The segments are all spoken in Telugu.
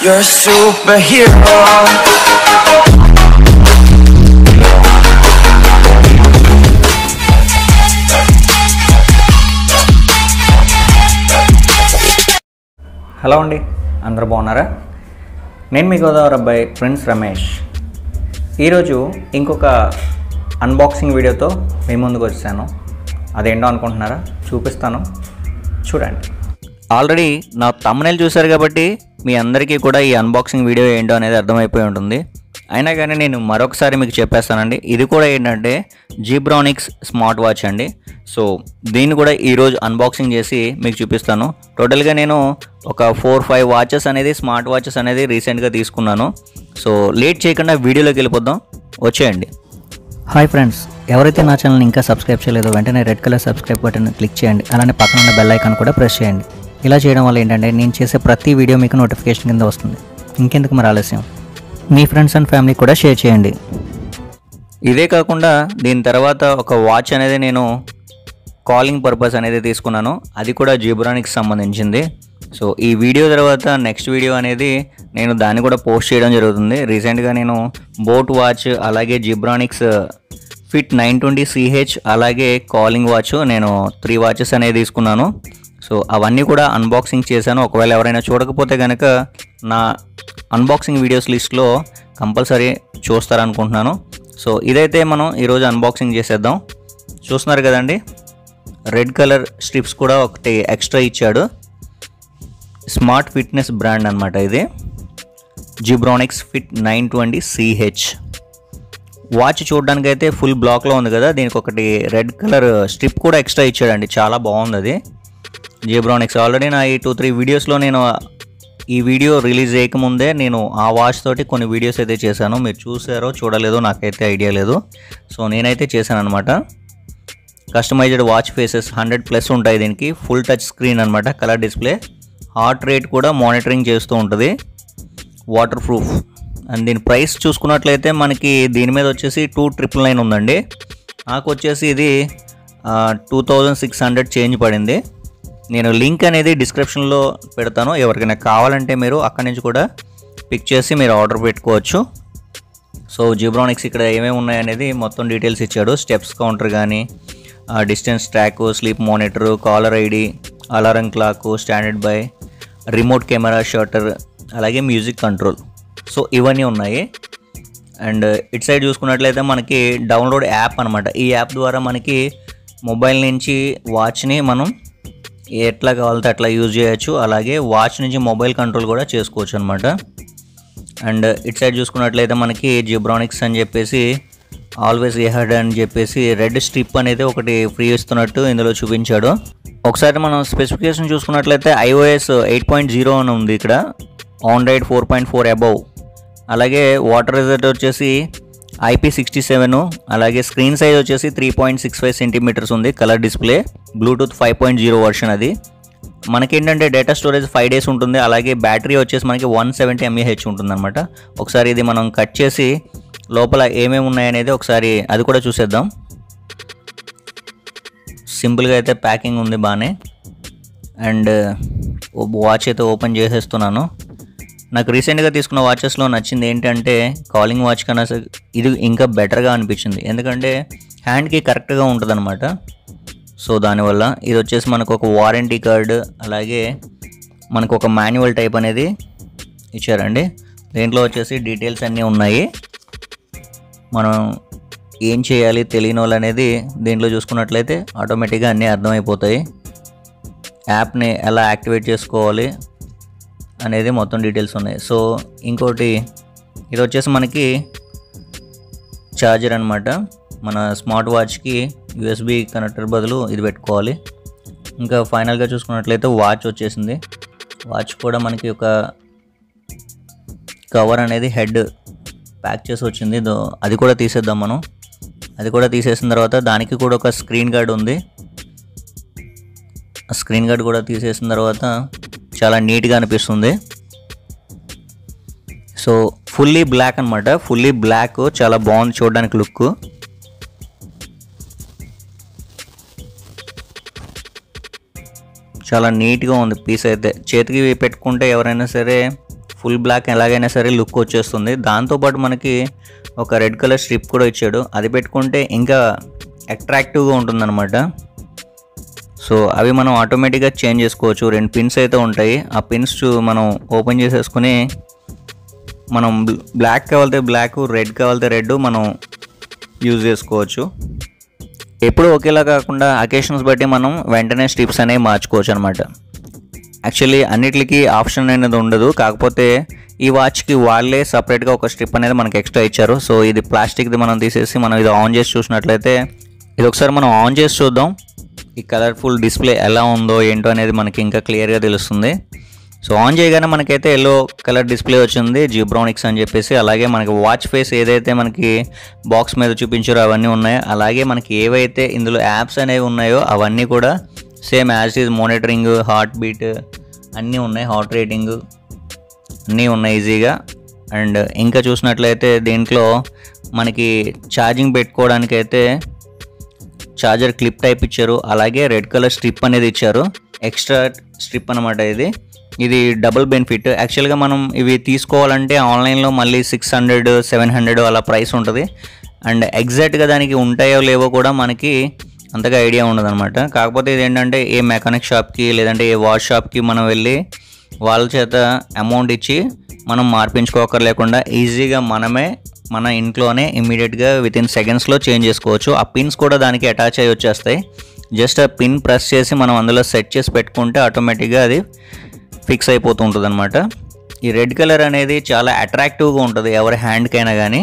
You're a superhero. హలో అండి, అందరూ బాగున్నారా? నేను మీ గోదావరి అబ్బాయి ప్రిన్స్ రమేష్. ఈరోజు ఇంకొక అన్బాక్సింగ్ వీడియోతో మీ ముందుకు వచ్చాను. అదేంటో అనుకుంటున్నారా? చూపిస్తాను, చూడండి. ఆల్రెడీ నా థంబ్నెయిల్ చూశారు కాబట్టి మీ అందరికీ కూడా ఈ అన్బాక్సింగ్ వీడియో ఏంటో అనేది అర్థమైపోయి ఉంటుంది. అయినా కానీ నేను మరొకసారి మీకు చెప్పేస్తానండి. ఇది కూడా ఏంటంటే జీబ్రానిక్స్ స్మార్ట్ వాచ్ అండి. సో దీన్ని కూడా ఈరోజు అన్బాక్సింగ్ చేసి మీకు చూపిస్తాను. టోటల్గా నేను ఒక 4-5 వాచెస్ అనేది స్మార్ట్ వాచెస్ అనేది రీసెంట్గా తీసుకున్నాను. సో లేట్ చేయకుండా వీడియోలోకి వెళ్ళిపోదాం, వచ్చేయండి. హాయ్ ఫ్రెండ్స్, ఎవరైతే నా ఛానల్ని ఇంకా సబ్స్క్రైబ్ చేయలేదో వెంటనే red colour subscribe button click చేయండి. అలానే పక్కన ఉన్న బెల్ ఐకాన్ కూడా ప్రెస్ చేయండి. ఇలా చేయడం వల్ల ఏంటంటే నేను చేసే ప్రతి వీడియో మీకు నోటిఫికేషన్ కింద వస్తుంది. ఇంకెందుకు మరి ఆలస్యం, మీ ఫ్రెండ్స్ అండ్ ఫ్యామిలీ కూడా షేర్ చేయండి. ఇదే కాకుండా దీని తర్వాత ఒక వాచ్ అనేది నేను కాలింగ్ పర్పస్ అనేది తీసుకున్నాను. అది కూడా జీబ్రానిక్స్ సంబంధించింది. సో ఈ వీడియో తర్వాత నెక్స్ట్ వీడియో అనేది నేను దాన్ని కూడా పోస్ట్ చేయడం జరుగుతుంది. రీసెంట్గా నేను బోట్ వాచ్, అలాగే జీబ్రానిక్స్ ఫిట్ 920CH, అలాగే కాలింగ్ వాచ్, నేను 3 వాచెస్ అనేది తీసుకున్నాను. సో అవన్నీ కూడా అన్బాక్సింగ్ చేశాను. ఒకవేళ ఎవరైనా చూడకపోతే కనుక నా అన్బాక్సింగ్ వీడియోస్ లిస్ట్లో కంపల్సరీ చూస్తారనుకుంటున్నాను. సో ఇదైతే మనం ఈరోజు అన్బాక్సింగ్ చేసేద్దాం. చూస్తున్నారు కదండి, రెడ్ కలర్ స్ట్రిప్స్ కూడా ఒకటి ఎక్స్ట్రా ఇచ్చాడు. స్మార్ట్ ఫిట్నెస్ బ్రాండ్ అనమాట ఇది, జీబ్రానిక్స్ ఫిట్ 920CH. వాచ్ చూడడానికి అయితే ఫుల్ బ్లాక్లో ఉంది కదా, దీనికి ఒకటి రెడ్ కలర్ స్ట్రిప్ కూడా ఎక్స్ట్రా ఇచ్చాడండి. చాలా బాగుంది అది. జీబ్రానిక్స్ ఆల్రెడీ నా ఈ 2-3 వీడియోస్లో నేను ఈ వీడియో రిలీజ్ చేయకముందే నేను ఆ వాచ్ తోటి కొన్ని వీడియోస్ అయితే చేశాను. మీరు చూసారో చూడలేదో నాకైతే ఐడియా లేదు. సో నేనైతే చేశాను అనమాట. కస్టమైజ్డ్ వాచ్ ఫేసెస్ 100+ ఉంటాయి దీనికి. ఫుల్ టచ్ స్క్రీన్ అనమాట, కలర్ డిస్ప్లే, హార్ట్ రేట్ కూడా మానిటరింగ్ చేస్తూ ఉంటుంది, వాటర్ ప్రూఫ్. అండ్ దీని ప్రైస్ చూసుకున్నట్లయితే మనకి దీని మీద వచ్చేసి 2,999 ఉందండి. నాకు వచ్చేసి ఇది 2,600 చేంజ్ పడింది. నేను లింక్ అనేది డిస్క్రిప్షన్లో పెడతాను. ఎవరికైనా కావాలంటే మీరు అక్కడి నుంచి కూడా పిక్ చేసి మీరు ఆర్డర్ పెట్టుకోవచ్చు. సో జీబ్రానిక్స్ ఇక్కడ ఏమేమి ఉన్నాయనేది మొత్తం డీటెయిల్స్ ఇచ్చాడు. స్టెప్స్ కౌంటర్ కానీ, distance track, sleep monitor, caller ID, alarm clock, standard by, remote camera shutter, అలాగే మ్యూజిక్ కంట్రోల్. సో ఇవన్నీ ఉన్నాయి. అండ్ ఇటు సైడ్ చూసుకున్నట్లయితే మనకి డౌన్లోడ్ యాప్ అనమాట. ఈ యాప్ ద్వారా మనకి మొబైల్ నుంచి వాచ్ని మనం ఎట్లా కావాలితే అట్లా యూజ్ చేయొచ్చు. అలాగే వాచ్ నుంచి మొబైల్ కంట్రోల్ కూడా చేసుకోవచ్చు అనమాట. అండ్ ఇటు సైడ్ చూసుకున్నట్లయితే మనకి జీబ్రానిక్స్ అని చెప్పేసి ఆల్వేస్ ఎహెడ్ అని చెప్పేసి రెడ్ స్ట్రిప్ అనేది ఒకటి ఫ్రీ ఇస్తున్నట్టు ఇందులో చూపించాడు. ఒకసారి మనం స్పెసిఫికేషన్ చూసుకున్నట్లయితే iOS 8.0 అని ఉంది ఇక్కడ, ఆండ్రాయిడ్ 4.4 అబవ్, అలాగే వాటర్ రిజల్ట్ వచ్చేసి IP67, అలాగే స్క్రీన్ సైజ్ వచ్చేసి 3.65 సెంటీమీటర్స్ ఉంది, కలర్ డిస్ప్లే, బ్లూటూత్ 5.0 వర్షన్. అది మనకేంటంటే డేటా స్టోరేజ్ 5 days ఉంటుంది. అలాగే బ్యాటరీ వచ్చేసి మనకి 170 mAh ఉంటుంది అనమాట. ఒకసారి ఇది మనం కట్ చేసి లోపల ఏమేమి ఉన్నాయనేది ఒకసారి అది కూడా చూసేద్దాం. సింపుల్గా అయితే ప్యాకింగ్ ఉంది బాగానే. అండ్ వాచ్ అయితే ఓపెన్ చేసేస్తున్నాను. నాకు రీసెంట్గా తీసుకున్న వాచెస్లో నచ్చింది ఏంటంటే కాలింగ్ వాచ్ కన్నా ఇది ఇంకా బెటర్గా అనిపించింది. ఎందుకంటే హ్యాండ్కి కరెక్ట్గా ఉంటుంది అనమాట. సో దానివల్ల ఇది వచ్చేసి మనకు ఒక వారంటీ కార్డు, అలాగే మనకు ఒక మాన్యువల్ టైప్ అనేది ఇచ్చారండి. దీంట్లో వచ్చేసి డీటెయిల్స్ అన్నీ ఉన్నాయి. మనం ఏం చేయాలి తెలియని వాళ్ళు అనేది దీంట్లో చూసుకున్నట్లయితే ఆటోమేటిక్గా అన్నీ అర్థమైపోతాయి. యాప్ని ఎలా యాక్టివేట్ చేసుకోవాలి అనేది మొత్తం డీటెయిల్స్ ఉన్నాయి. సో ఇంకోటి ఇది వచ్చేసి మనకి ఛార్జర్ అనమాట. మన స్మార్ట్ వాచ్కి USB కనెక్టర్ బదులు ఇది పెట్టుకోవాలి. ఇంకా ఫైనల్గా చూసుకున్నట్లయితే వాచ్ వచ్చేసింది. వాచ్ కూడా మనకి ఒక కవర్ అనేది హెడ్ ప్యాక్ చేసి వచ్చింది. అది కూడా తీసేద్దాం మనం. అది కూడా తీసేసిన తర్వాత దానికి కూడా ఒక స్క్రీన్ గార్డ్ ఉంది. ఆ స్క్రీన్ గార్డ్ కూడా తీసేసిన తర్వాత చాలా నీట్గా అనిపిస్తుంది. సో ఫుల్లీ బ్లాక్ అనమాట, ఫుల్లీ బ్లాక్, చాలా బాగుంది చూడడానికి లుక్. చాలా నీట్గా ఉంది పీస్ అయితే. చేతికి పెట్టుకుంటే ఎవరైనా సరే ఫుల్ బ్లాక్ ఎలాగైనా సరే లుక్ వచ్చేస్తుంది. దాంతోపాటు మనకి ఒక రెడ్ కలర్ స్ట్రిప్ కూడా ఇచ్చాడు, అది పెట్టుకుంటే ఇంకా అట్రాక్టివ్గా ఉంటుందన్నమాట. సో అవి మనం ఆటోమేటిక్గా చేంజ్ చేసుకోవచ్చు. 2 పిన్స్ అయితే ఉంటాయి. ఆ పిన్స్ మనం ఓపెన్ చేసేసుకుని మనం బ్లాక్ కావాలితే బ్లాక్, రెడ్ కావాలితే రెడ్ మనం యూజ్ చేసుకోవచ్చు. ఎప్పుడు ఒకేలా కాకుండా అకేషన్స్ బట్టి మనం వెంటనే స్ట్రిప్స్ అనేవి మార్చుకోవచ్చు అనమాట. యాక్చువల్లీ అన్నిటికీ ఆప్షన్ అనేది ఉండదు, కాకపోతే ఈ వాచ్కి వాళ్ళే సపరేట్గా ఒక స్ట్రిప్ అనేది మనకి ఎక్స్ట్రా ఇచ్చారు. సో ఇది ప్లాస్టిక్ది మనం తీసేసి మనం ఇది ఆన్ చేసి చూసినట్లయితే, ఇది ఒకసారి మనం ఆన్ చేసి చూద్దాం. ఈ కలర్ఫుల్ డిస్ప్లే ఎలా ఉందో ఏంటో అనేది మనకి ఇంకా క్లియర్గా తెలుస్తుంది. సో ఆన్ చేయగానే మనకైతే ఎల్లో కలర్ డిస్ప్లే వచ్చింది, జిబ్రానిక్స్ అని చెప్పేసి. అలాగే మనకి వాచ్ ఫేస్ ఏదైతే మనకి బాక్స్ మీద చూపించారో అవన్నీ ఉన్నాయో, అలాగే మనకి ఏవైతే ఇందులో యాప్స్ అనేవి ఉన్నాయో అవన్నీ కూడా same as is. Monitoring, heart beat అన్నీ ఉన్నాయి, హార్ట్ రేటింగ్ అన్నీ ఉన్నాయి ఈజీగా. అండ్ ఇంకా చూసినట్లయితే దీంట్లో మనకి ఛార్జింగ్ పెట్టుకోవడానికి అయితే ఛార్జర్ క్లిప్ టైప్ ఇచ్చారు, అలాగే రెడ్ కలర్ స్ట్రిప్ అనేది ఇచ్చారు, ఎక్స్ట్రా స్ట్రిప్ అనమాట. ఇది డబుల్ బెనిఫిట్. యాక్చువల్గా మనం ఇవి తీసుకోవాలంటే ఆన్లైన్లో మళ్ళీ 600, 700 అలా ప్రైస్ ఉంటుంది. అండ్ ఎగ్జాక్ట్గా దానికి ఉంటాయో లేవో కూడా మనకి అంతగా ఐడియా ఉండదు అనమాట. కాకపోతే ఇదేంటంటే ఏ మెకానిక్ షాప్కి లేదంటే ఏ వాచ్ షాప్కి మనం వెళ్ళి వాళ్ళ చేత అమౌంట్ ఇచ్చి మనం మార్పించుకోకర్లేకుండా ఈజీగా మనమే మన ఇంట్లోనే ఇమ్మీడియట్గా వితిన్ సెకండ్స్లో చేంజ్ చేసుకోవచ్చు. ఆ పిన్స్ కూడా దానికి అటాచ్ అయ్యి వచ్చేస్తాయి. జస్ట్ ఆ పిన్ ప్రెస్ చేసి మనం అందులో సెట్ చేసి పెట్టుకుంటే ఆటోమేటిక్గా అది ఫిక్స్ అయిపోతూ ఉంటుంది అనమాట. ఈ రెడ్ కలర్ అనేది చాలా అట్రాక్టివ్గా ఉంటుంది ఎవరి హ్యాండ్కైనా కానీ.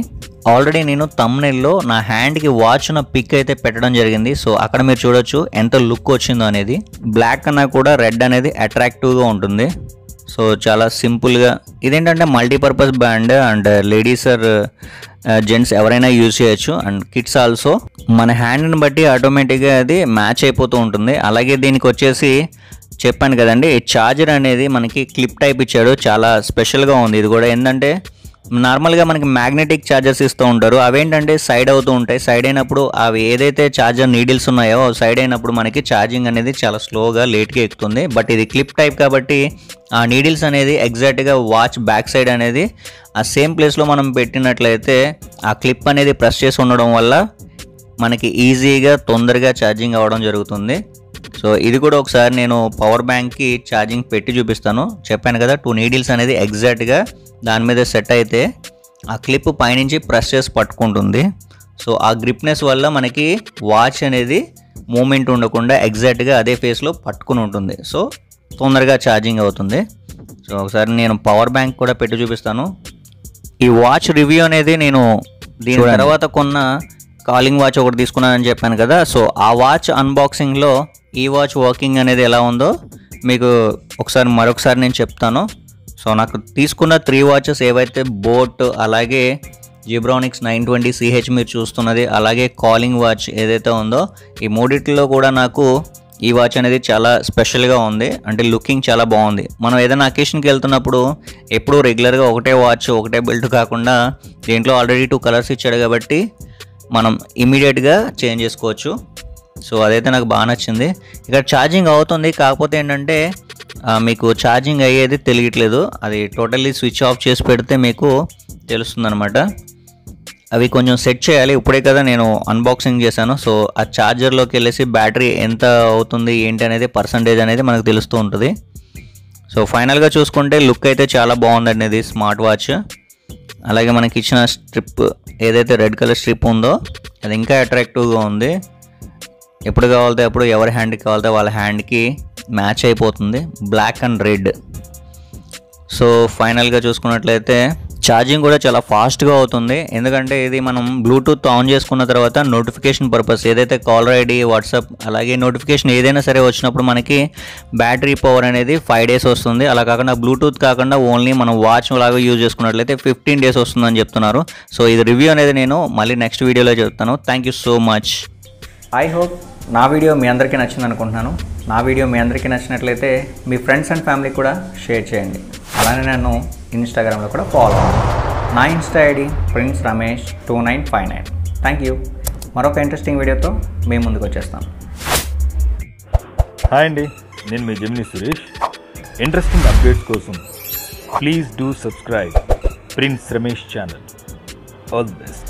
ఆల్రెడీ నేను థంబ్నెయిల్లో నా హ్యాండ్కి వాచ్ ఉన్న పిక్ అయితే పెట్టడం జరిగింది. సో అక్కడ మీరు చూడొచ్చు ఎంత లుక్ వచ్చిందో అనేది. బ్లాక్ కన్నా కూడా రెడ్ అనేది అట్రాక్టివ్గా ఉంటుంది. సో చాలా సింపుల్గా ఇదేంటంటే multipurpose band, and ladies are gents ఎవరైనా యూజ్ చేయొచ్చు, అండ్ కిడ్స్ ఆల్సో. మన హ్యాండ్ని బట్టి ఆటోమేటిక్గా అది మ్యాచ్ అయిపోతూ ఉంటుంది. అలాగే దీనికి వచ్చేసి చెప్పాను కదండి, ఈ ఛార్జర్ అనేది మనకి క్లిప్ టైప్ ఇచ్చాడు, చాలా స్పెషల్గా ఉంది. ఇది కూడా ఏంటంటే నార్మల్గా మనకి మ్యాగ్నెటిక్ ఛార్జర్స్ ఇస్తూ ఉంటారు, అవేంటంటే సైడ్ అవుతూ ఉంటాయి. సైడ్ అయినప్పుడు అవి ఏదైతే ఛార్జర్ నీడిల్స్ ఉన్నాయో సైడ్ అయినప్పుడు మనకి ఛార్జింగ్ అనేది చాలా స్లోగా లేట్గా ఎక్కుతుంది. బట్ ఇది క్లిప్ టైప్ కాబట్టి ఆ నీడిల్స్ అనేది ఎగ్జాక్ట్గా వాచ్ బ్యాక్ సైడ్ అనేది ఆ సేమ్ ప్లేస్లో మనం పెట్టినట్లయితే ఆ క్లిప్ అనేది ప్రెస్ చేసి ఉండడం వల్ల మనకి ఈజీగా తొందరగా ఛార్జింగ్ అవ్వడం జరుగుతుంది. సో ఇది కూడా ఒకసారి నేను పవర్ బ్యాంక్కి ఛార్జింగ్ పెట్టి చూపిస్తాను. చెప్పాను కదా 2 నీడిల్స్ అనేది ఎగ్జాక్ట్గా దాని మీద సెట్ అయితే ఆ క్లిప్ పైనుంచి ప్రెస్ చేసి పట్టుకుంటుంది. సో ఆ గ్రిప్నెస్ వల్ల మనకి వాచ్ అనేది మూమెంట్ ఉండకుండా ఎగ్జాక్ట్గా అదే ఫేస్లో పట్టుకుని ఉంటుంది. సో తొందరగా ఛార్జింగ్ అవుతుంది. సో ఒకసారి నేను పవర్ బ్యాంక్ కూడా పెట్టి చూపిస్తాను. ఈ వాచ్ రివ్యూ అనేది నేను దీని తర్వాత కొన్న కాలింగ్ వాచ్ ఒకటి తీసుకున్నానని చెప్పాను కదా. సో ఆ వాచ్ అన్బాక్సింగ్లో ఈ వాచ్ వర్కింగ్ అనేది ఎలా ఉందో మీకు మరొకసారి నేను చెప్తాను. సో నాకు తీసుకున్న 3 వాచెస్ ఏవైతే బోట్, అలాగే ZEBRONICS 920CH మీరు చూస్తున్నది, అలాగే కాలింగ్ వాచ్ ఏదైతే ఉందో, ఈ మూడిట్లో కూడా నాకు ఈ వాచ్ అనేది చాలా స్పెషల్గా ఉంది. అంటే లుకింగ్ చాలా బాగుంది. మనం ఏదైనా అకేషన్కి వెళ్తున్నప్పుడు ఎప్పుడూ రెగ్యులర్గా ఒకటే వాచ్ ఒకటే బెల్ట్ కాకుండా దీంట్లో ఆల్రెడీ 2 కలర్స్ ఇచ్చాడు కాబట్టి మనం ఇమీడియట్గా చేంజ్ చేసుకోవచ్చు. సో అదైతే నాకు బాగా నచ్చింది. ఇక్కడ ఛార్జింగ్ అవుతుంది, కాకపోతే ఏంటంటే మీకు ఛార్జింగ్ అయ్యేది తెలియట్లేదు. అది టోటల్లీ స్విచ్ ఆఫ్ చేసి పెడితే మీకు తెలుస్తుంది అనమాట. అవి కొంచెం సెట్ చేయాలి. ఇప్పుడే కదా నేను అన్బాక్సింగ్ చేశాను. సో ఆ ఛార్జర్లోకి వెళ్ళేసి బ్యాటరీ ఎంత అవుతుంది ఏంటి అనేది పర్సంటేజ్ అనేది మనకు తెలుస్తూ ఉంటుంది. సో ఫైనల్గా చూసుకుంటే లుక్ అయితే చాలా బాగుందండి ఇది స్మార్ట్ వాచ్. అలాగే మనకి ఇచ్చిన స్ట్రిప్ ఏదైతే రెడ్ కలర్ స్ట్రిప్ ఉందో అది ఇంకా అట్రాక్టివ్గా ఉంది. ఎప్పుడు కావాలితే అప్పుడు ఎవరి హ్యాండ్కి కావాలితే వాళ్ళ హ్యాండ్కి మ్యాచ్ అయిపోతుంది, బ్లాక్ అండ్ రెడ్. సో ఫైనల్గా చూసుకున్నట్లయితే ఛార్జింగ్ కూడా చాలా ఫాస్ట్గా అవుతుంది. ఎందుకంటే ఇది మనం బ్లూటూత్ ఆన్ చేసుకున్న తర్వాత నోటిఫికేషన్ పర్పస్ ఏదైతే కాలర్ ఐడి, వాట్సాప్, అలాగే నోటిఫికేషన్ ఏదైనా సరే వచ్చినప్పుడు మనకి బ్యాటరీ పవర్ అనేది 5 days వస్తుంది. అలా కాకుండా బ్లూటూత్ కాకుండా ఓన్లీ మనం వాచ్ లాగా యూజ్ చేసుకున్నట్లయితే 15 days వస్తుందని చెప్తున్నారు. సో ఇది రివ్యూ అనేది నేను మళ్ళీ నెక్స్ట్ వీడియోలో చెప్తాను. Thank you so much. I hope నా వీడియో మీ అందరికీ నచ్చింది అనుకుంటున్నాను. నా వీడియో మీ అందరికీ నచ్చినట్లయితే మీ ఫ్రెండ్స్ అండ్ ఫ్యామిలీ కూడా షేర్ చేయండి. అలానే నన్ను ఇన్స్టాగ్రామ్లో కూడా ఫాలో అవ్వండి. నా Insta ID Prince Ramesh 2959. Thank you. మరొక ఇంట్రెస్టింగ్ వీడియోతో మేము ముందుకు వచ్చేస్తాను. హాయ్ అండి, నేను మీ జెమిని సురేష్. ఇంట్రెస్టింగ్ అప్డేట్స్ కోసం Please do subscribe Prince Ramesh channel. All the best.